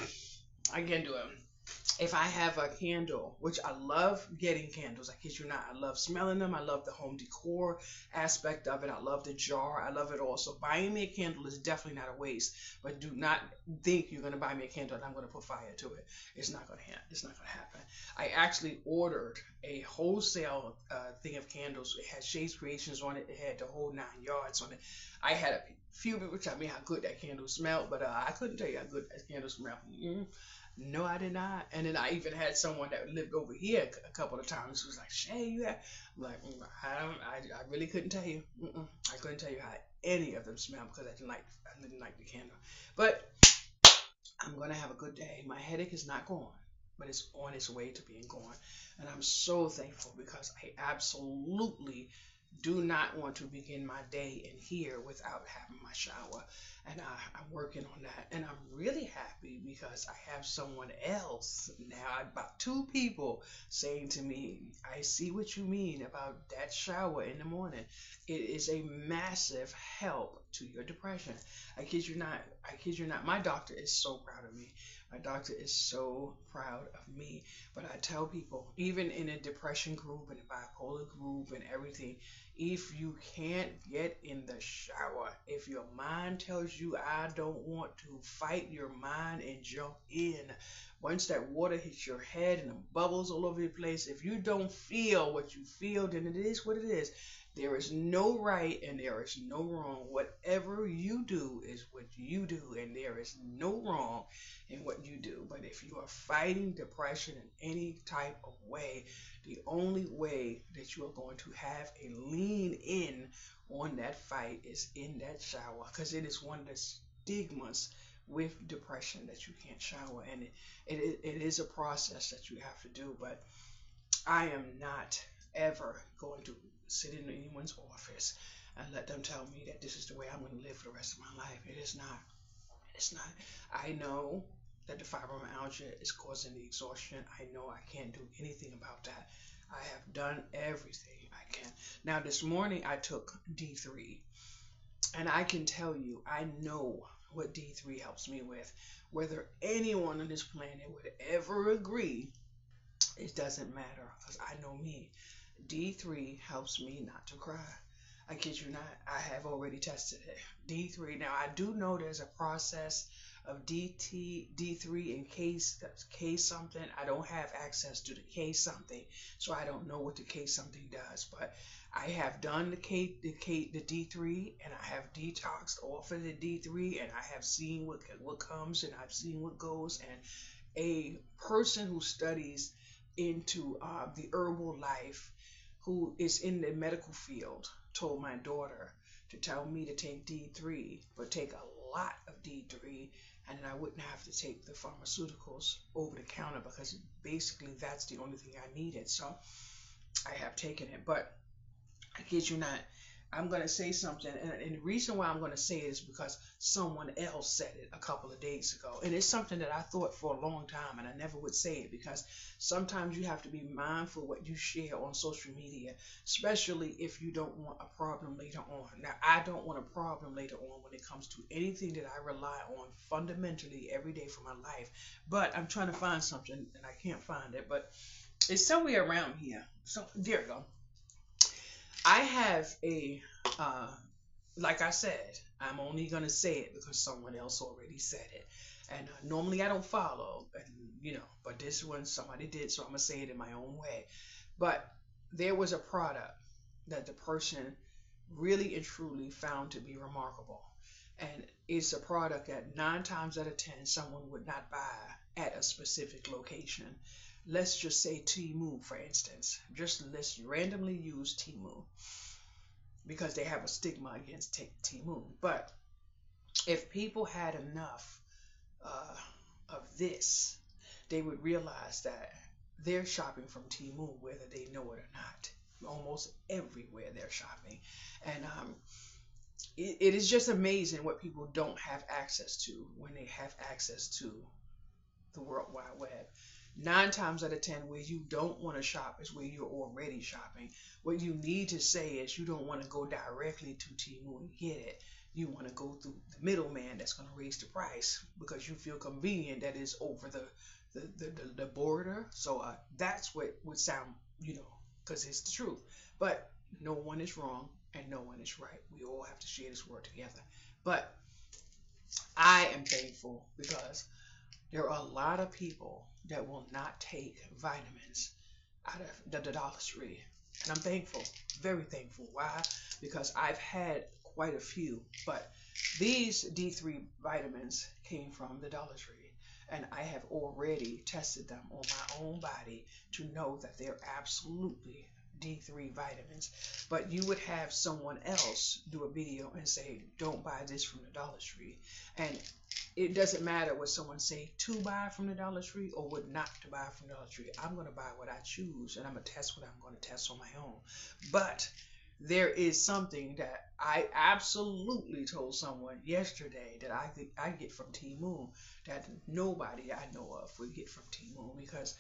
I can't do it. If I have a candle, which I love getting candles, I kid you not, I love smelling them. I love the home decor aspect of it. I love the jar. I love it all. So buying me a candle is definitely not a waste. But do not think you're going to buy me a candle and I'm going to put fire to it. It's not going to happen. It's not going to happen. I actually ordered a wholesale thing of candles. It had Shades Creations on it. It had the whole 9 yards on it. I had a few people tell me how good that candle smelled, but I couldn't tell you how good that candle smelled. No, I did not. And then I even had someone that lived over here a couple of times who was like, Shay, you have? I'm like, I really couldn't tell you. I couldn't tell you how any of them smell because I didn't like the candle. But I'm going to have a good day. My headache is not gone, but it's on its way to being gone. And I'm so thankful because I absolutely do not want to begin my day in here without having my shower. And I'm working on that. And I'm really happy because I have someone else now, about 2 people saying to me, I see what you mean about that shower in the morning. It is a massive help to your depression. I kid you not. I kid you not. My doctor is so proud of me. My doctor is so proud of me. But I tell people, even in a depression group and a bipolar group and everything, if you can't get in the shower, if your mind tells you, I don't want to, fight your mind and jump in. Once that water hits your head and the bubbles all over the place, if you don't feel what you feel, then it is what it is. There is no right and there is no wrong. Whatever you do is what you do, and there is no wrong in what you do. But if you are fighting depression in any type of way, the only way that you are going to have a lean in on that fight is in that shower, because it is one of the stigmas with depression that you can't shower, and it is a process that you have to do. But I am not ever going to sit in anyone's office and let them tell me that this is the way I'm going to live for the rest of my life. It is not. It is not. I know that the fibromyalgia is causing the exhaustion. I know I can't do anything about that. I have done everything I can. Now, this morning I took D3, and I can tell you, I know what D3 helps me with. Whether anyone on this planet would ever agree, it doesn't matter because I know me. D3 helps me not to cry. I kid you not, I have already tested it. D3. Now I do know there's a process of D3 in K something. I don't have access to the K something, so I don't know what the K something does. But I have done the D3, and I have detoxed off of the D3, and I have seen what comes, and I've seen what goes. And a person who studies into the herbal life, who is in the medical field, told my daughter to tell me to take D3, but take a lot of D3, and then I wouldn't have to take the pharmaceuticals over the counter because basically that's the only thing I needed. So I have taken it, but I kid you not. I'm going to say something, and the reason why I'm going to say it is because someone else said it a couple of days ago. And it's something that I thought for a long time, and I never would say it because sometimes you have to be mindful what you share on social media, especially if you don't want a problem later on. Now, I don't want a problem later on when it comes to anything that I rely on fundamentally every day for my life. But I'm trying to find something, and I can't find it, but it's somewhere around here. So, there we go. I have uh, like I said, I'm only going to say it because someone else already said it. And normally I don't follow, and but this one somebody did, so I'm going to say it in my own way. But there was a product that the person really and truly found to be remarkable. And it's a product that 9 times out of 10 someone would not buy at a specific location. Let's just say Timu, for instance. Just let's randomly use Timu because they have a stigma against Timu. But if people had enough uh, of this, they would realize that they're shopping from Timu whether they know it or not. Almost everywhere they're shopping. And it is just amazing what people don't have access to when they have access to the World Wide Web. 9 times out of 10, where you don't want to shop is where you're already shopping. What you need to say is you don't want to go directly to Temu and get it. You want to go through the middleman that's going to raise the price because you feel convenient that is over the border. So that's what would sound, because it's the truth. But no one is wrong and no one is right. We all have to share this word together. But I am thankful because there are a lot of people that will not take vitamins out of the Dollar Tree. And I'm thankful, very thankful. Why? Because I've had quite a few, but these D3 vitamins came from the Dollar Tree. And I have already tested them on my own body to know that they're absolutely D3 vitamins. But you would have someone else do a video and say, don't buy this from the Dollar Tree. And it doesn't matter what someone say to buy from the Dollar Tree or what not to buy from the Dollar Tree. I'm going to buy what I choose, and I'm going to test what I'm going to test on my own. But there is something that I absolutely told someone yesterday that I get from Temu that nobody I know of would get from Temu because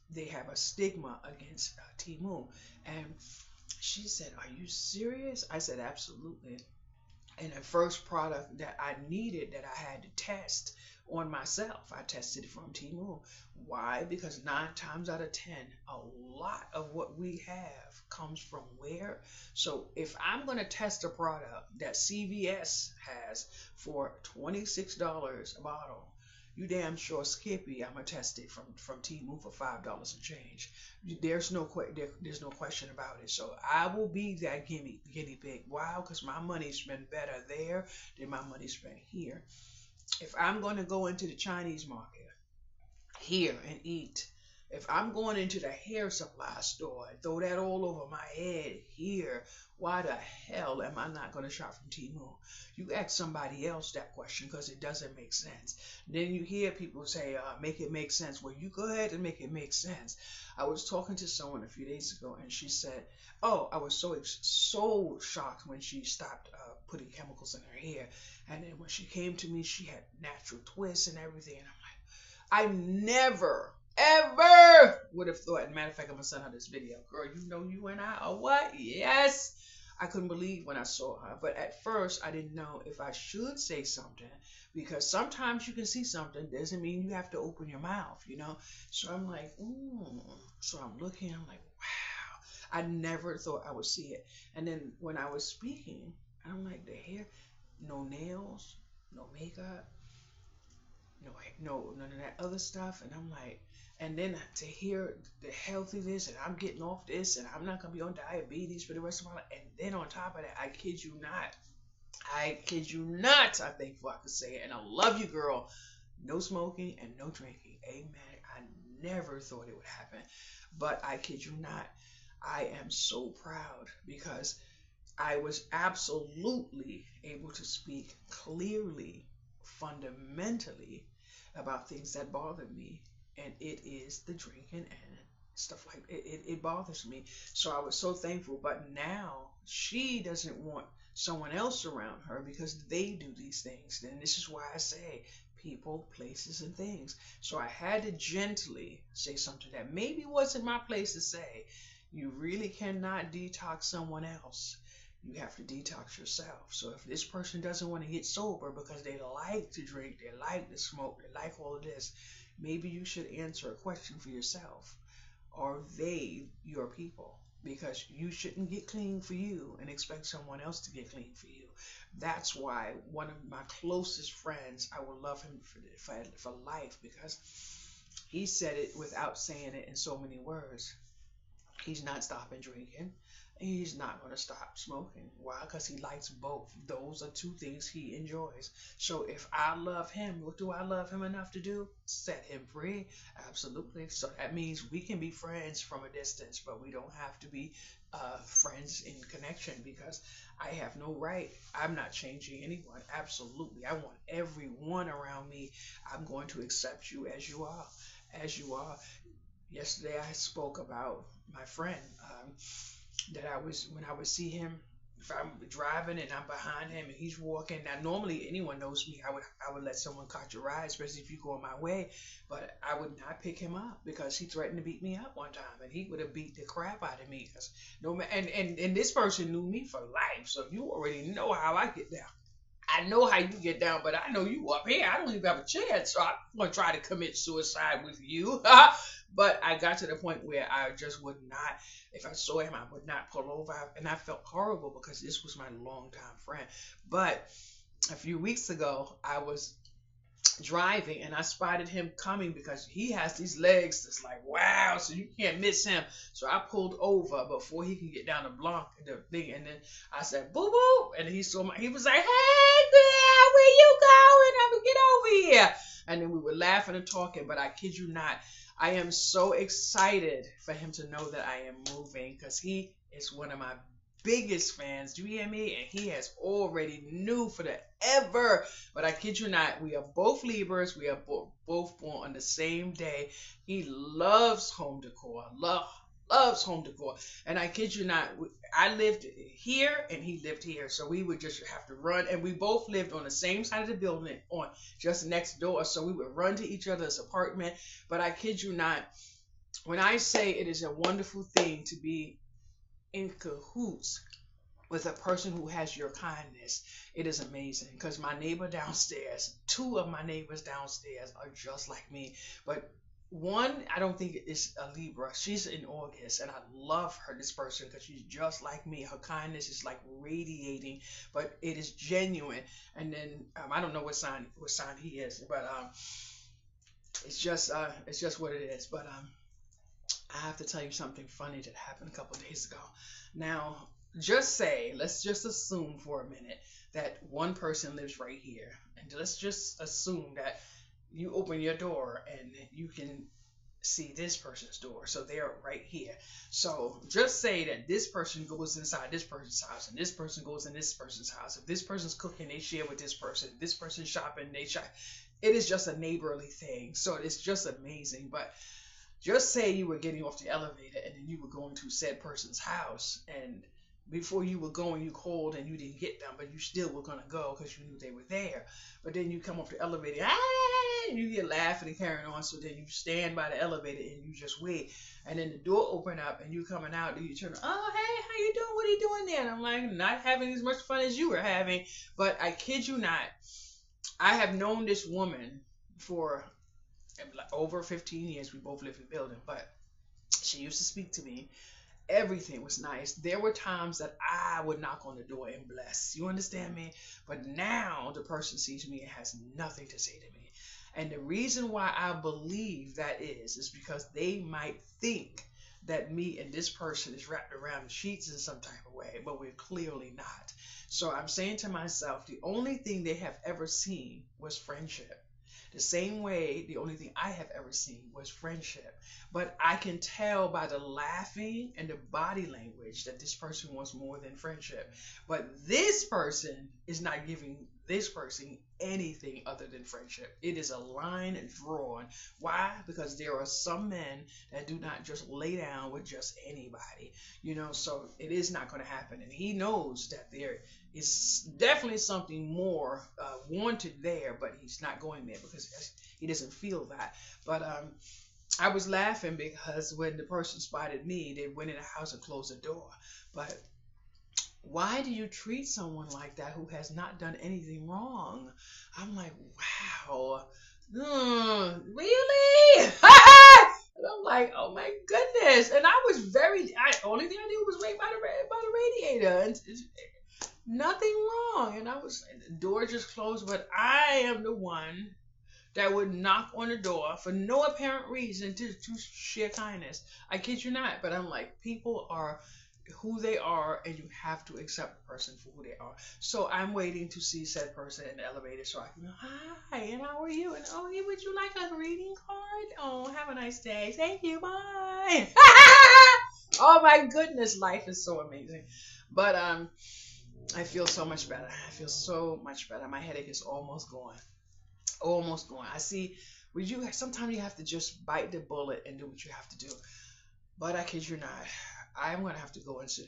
they have a stigma against Temu. And she said, "Are you serious?" I said, "Absolutely." And the first product that I needed that I had to test on myself, I tested it from Temu. Why? Because 9 times out of 10, a lot of what we have comes from where? So if I'm going to test a product that CVS has for $26 a bottle, you damn sure Skippy, I'm gonna test it from Temu for $5 and change. There's no question about it. So I will be that guinea pig. Wow, because my money's been better there than my money's spent here. If I'm going to go into the Chinese market here and eat, if I'm going into the hair supply store and throw that all over my head here, why the hell am I not going to shop from Temu? You ask somebody else that question because it doesn't make sense. Then you hear people say, make it make sense. Well, you go ahead and make it make sense. I was talking to someone a few days ago and she said, oh, I was so shocked when she stopped putting chemicals in her hair. And then when she came to me, she had natural twists and everything. And I'm like, I never, ever would have thought. As a matter of fact, I'm gonna send her this video. Girl, you know you and I are what? Yes. I couldn't believe when I saw her. But at first, I didn't know if I should say something because sometimes you can see something doesn't mean you have to open your mouth, you know. So I'm like, So I'm looking. I'm like, wow. I never thought I would see it. And then when I was speaking, I'm like, the hair, no nails, no makeup, no, none of that other stuff. And I'm like, and then to hear the healthiness and I'm getting off this and I'm not gonna be on diabetes for the rest of my life. And then on top of that, I kid you not, I'm thankful I could say it. And I love you, girl. No smoking and no drinking. Amen. I never thought it would happen. But I kid you not, I am so proud because I was absolutely able to speak clearly, fundamentally about things that bother me, and it is the drinking and stuff like it bothers me. So I was so thankful, but now she doesn't want someone else around her because they do these things. And this is why I say people, places, and things. So I had to gently say something that maybe wasn't my place to say. You really cannot detox someone else. You have to detox yourself. So if this person doesn't want to get sober because they like to drink, they like to smoke, they like all of this, maybe you should answer a question for yourself. Are they your people? Because you shouldn't get clean for you and expect someone else to get clean for you. That's why one of my closest friends, I will love him for life because he said it without saying it in so many words. He's not stopping drinking. He's not going to stop smoking. Why? Because he likes both. Those are two things he enjoys. So if I love him, what do I love him enough to do? Set him free. Absolutely. So that means we can be friends from a distance, but we don't have to be friends in connection because I have no right. I'm not changing anyone. Absolutely. I want everyone around me. I'm going to accept you as you are. As you are. Yesterday I spoke about my friend that I was when I would see him if I'm driving and I'm behind him and he's walking. Now normally anyone knows me, I would let someone catch a ride, especially if you go my way. But I would not pick him up because he threatened to beat me up one time, and he would have beat the crap out of me. Cause no man, and this person knew me for life, so you already know how I get down. I know how you get down, but I know you up here. I don't even have a chance, so I'm gonna try to commit suicide with you. But I got to the point where I just would not. If I saw him, I would not pull over, and I felt horrible because this was my longtime friend. But a few weeks ago, I was driving and I spotted him coming because he has these legs that's like wow, so you can't miss him. So I pulled over before he can get down the thing, and then I said boo boo, and he saw he was like, hey there, where you going? I'm gonna get over here. And then we were laughing and talking, but I kid you not, I am so excited for him to know that I am moving because he is one of my biggest fans. Do you hear me? And he has already knew for the ever. But I kid you not, we are both Libras. We are both born on the same day. He loves home decor. Loves home decor. And I kid you not, I lived here and he lived here. So we would just have to run. And we both lived on the same side of the building, on just next door. So we would run to each other's apartment. But I kid you not, when I say it is a wonderful thing to be in cahoots with a person who has your kindness, it is amazing. Because my neighbor downstairs, two of my neighbors downstairs are just like me. But one, I don't think is a Libra. She's in August, and I love her, this person, because she's just like me. Her kindness is like radiating, but it is genuine. And then I don't know what sign he is, but it's just what it is. But I have to tell you something funny that happened a couple of days ago. Now, let's just assume for a minute that one person lives right here. And let's just assume that you open your door and you can see this person's door. So they're right here. So just say that this person goes inside this person's house and this person goes in this person's house. If this person's cooking, they share with this person. If this person's shopping, they shop. It is just a neighborly thing. So it's just amazing. But just say you were getting off the elevator and then you were going to said person's house and before you were going, you called and you didn't get them, but you still were gonna go because you knew they were there. But then you come off the elevator, and you get laughing and carrying on. So then you stand by the elevator and you just wait. And then the door open up and you coming out and you turn, oh hey, how you doing? What are you doing there? And I'm like, not having as much fun as you were having. But I kid you not, I have known this woman for over 15 years. We both live in the building, but she used to speak to me. Everything was nice. There were times that I would knock on the door and bless. You understand me? But now the person sees me and has nothing to say to me. And the reason why I believe that is because they might think that me and this person is wrapped around the sheets in some type of way, but we're clearly not. So I'm saying to myself, the only thing they have ever seen was friendship. The same way, the only thing I have ever seen was friendship. But I can tell by the laughing and the body language that this person wants more than friendship. But this person is not giving this person anything other than friendship. It is a line drawn. Why? Because there are some men that do not just lay down with just anybody. So it is not going to happen. And he knows that there is definitely something more wanted there, but he's not going there because he doesn't feel that. But I was laughing because when the person spotted me, they went in the house and closed the door. But why do you treat someone like that who has not done anything wrong? I'm like, wow, really? And I'm like, oh my goodness. And I was only thing I did was wait by the radiator. And nothing wrong. And the door just closed, but I am the one that would knock on the door for no apparent reason to share kindness. I kid you not. But I'm like, people are who they are, and you have to accept the person for who they are. So I'm waiting to see said person in the elevator so I can go, hi, and how are you? And would you like a greeting card? Oh, have a nice day. Thank you. Bye. Oh my goodness, life is so amazing. But I feel so much better. I feel so much better. My headache is almost gone. Almost gone. I see. Sometimes you have to just bite the bullet and do what you have to do. But I kid you not, I'm gonna have to go into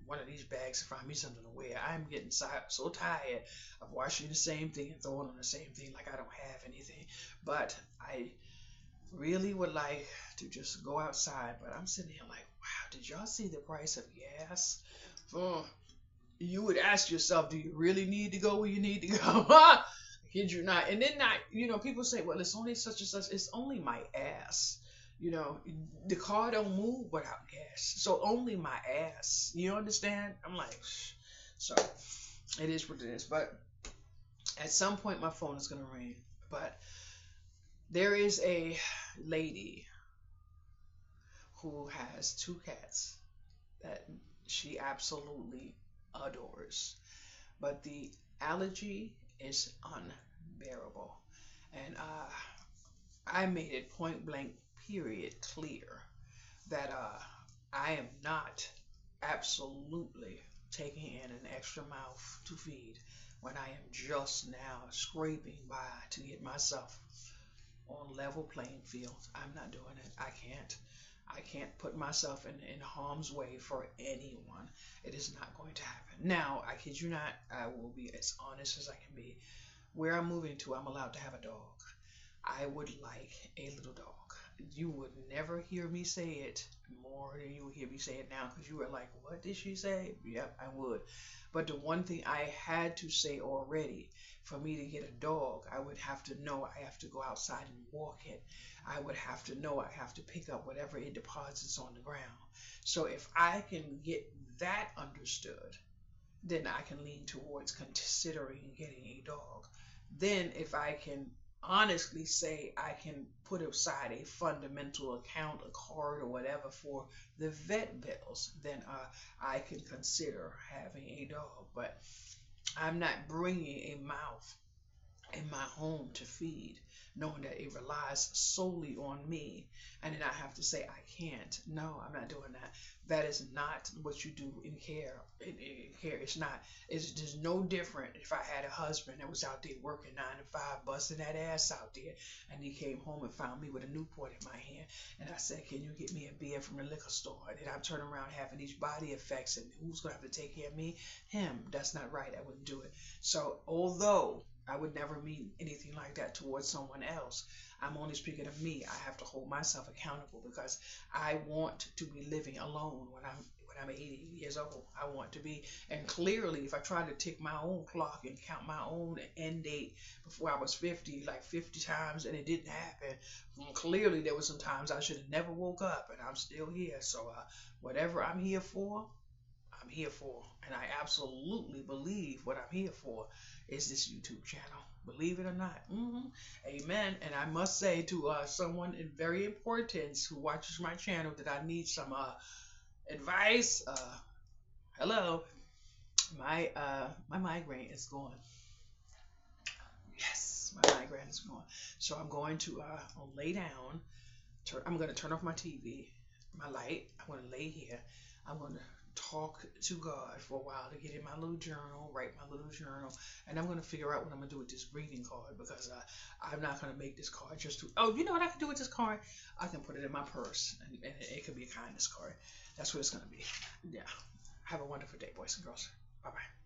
one of these bags to find me something to wear. I'm getting so tired of washing the same thing and throwing on the same thing like I don't have anything. But I really would like to just go outside. But I'm sitting here like, wow, did y'all see the price of gas? Oh, you would ask yourself, do you really need to go where you need to go? I kid you not. And then people say, well, it's only such and such. It's only my ass. The car don't move without gas. So only my ass. You understand? I'm like, so it is what it is. But at some point my phone is gonna ring. But there is a lady who has 2 cats that she absolutely adores. But the allergy is unbearable. And I made it point blank period clear that I am not absolutely taking in an extra mouth to feed when I am just now scraping by to get myself on level playing field. I'm not doing it. I can't put myself in harm's way for anyone. It is not going to happen. Now, I kid you not, I will be as honest as I can be. Where I'm moving to, I'm allowed to have a dog. I would like a little dog. You would never hear me say it more than you would hear me say it now because you were like, what did she say? Yep, I would. But the one thing I had to say already, for me to get a dog, I would have to know I have to go outside and walk it. I would have to know I have to pick up whatever it deposits on the ground. So if I can get that understood, then I can lean towards considering getting a dog. Then if I can honestly say I can put aside a fundamental account, a card or whatever for the vet bills, then I can consider having a dog. But I'm not bringing a mouth in my home to feed, knowing that it relies solely on me, and then I have to say I can't. No, I'm not doing that. That is not what you do in care. In care, it's not. It's just no different if I had a husband that was out there working 9 to 5, busting that ass out there, and he came home and found me with a Newport in my hand, and I said, "Can you get me a beer from the liquor store?" And then I'm turning around having these body effects, and who's gonna have to take care of me? Him. That's not right. I wouldn't do it. So although I would never mean anything like that towards someone else, I'm only speaking of me. I have to hold myself accountable because I want to be living alone when I'm 80 years old. I want to be, and clearly, if I tried to tick my own clock and count my own end date before I was 50, like 50 times, and it didn't happen, clearly there was some times I should have never woke up, and I'm still here. So whatever I'm here for, I'm here for. And I absolutely believe what I'm here for is this YouTube channel. Believe it or not. Amen. And I must say to someone in very importance who watches my channel that I need some advice. Hello. My migraine is gone. Yes, my migraine is gone. So I'm going to lay down. I'm going to turn off my TV, my light. I'm going to lay here. I'm going to talk to God for a while to get in my little journal, write my little journal, and I'm going to figure out what I'm going to do with this greeting card because I'm not going to make this card just to, oh, you know what I can do with this card? I can put it in my purse, and it could be a kindness card. That's what it's going to be. Yeah. Have a wonderful day, boys and girls. Bye-bye.